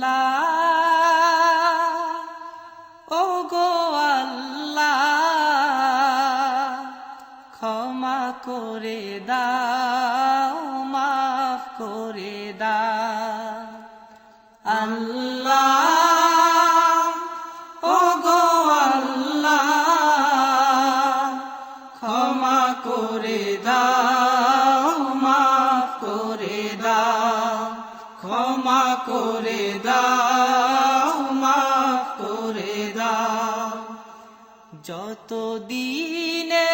আল্লাহ ও গো আল্লাহ ক্ষমা করে দাও মাফ করে দাও আল্লাহ ও গো আল্লাহ ক্ষমা করে দাও মাফ করে দাও ক্ষমা করে দাও মাফ করে দাও যতদিনে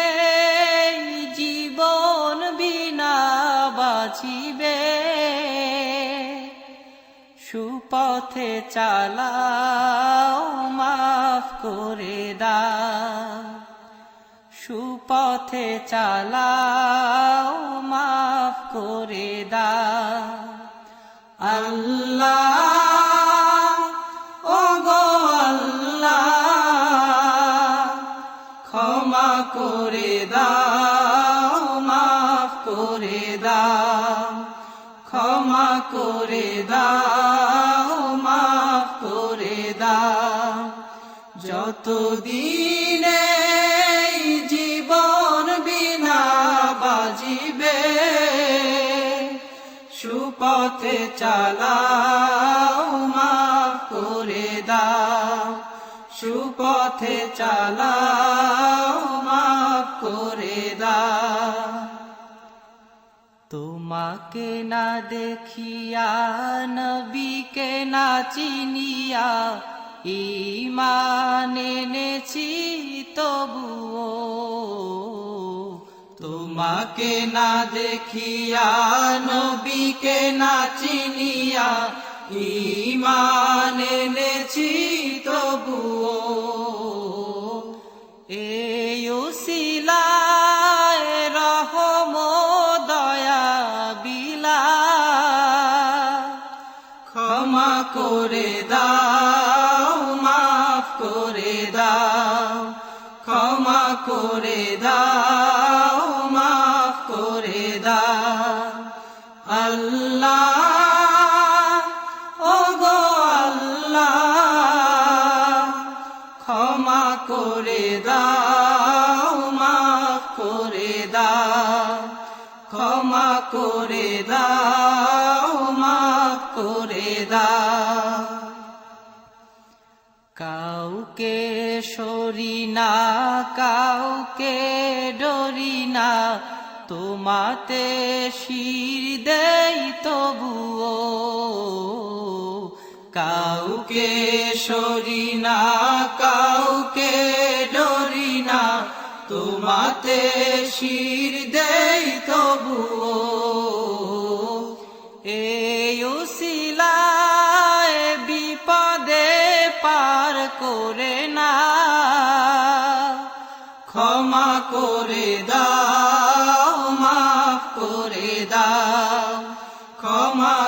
জীবন বিনা বাঁচিবে সুপথে চালাও মাফ করে দাও সুপথে চালাও মাফ করে দাও আল্লাহ ও গো আল্লাহ ক্ষমা করে দাও মাফ করে দাও ক্ষমা করে দাও মাফ করে দাও যতদিনে জীবন বিনা বাজিবে সুপথে চালাও মাফ করে দাও সুপথে চালাও মাফ করে দাও তোমাকে না দেখিয়া নবীকে না চিনিয়া ঈমান এনেছি তবুও তোমাকে না দেখিয়া নবীকে না চিনিয়া ঈমান এনেছি তবুও এই উসিলায় রহম দয়া বিলা ক্ষমা করে দাও মাফ করে দাও ক্ষমা করে দাও মাফ করে দাও আল্লাহ ও গো আল্লাহ ক্ষমা করে দাও মাফ করে দাও ক্ষমা করে দাও মাফ করে দাও কাউকে সরি না কাউকে ডরি না তোমাতে শির দেই তবুও কাউকে সরি না কাউকে ডরি না তোমাতে শির দেই তবুও এই উসিলায় বিপদে পার করে না ক্ষমা করে দাও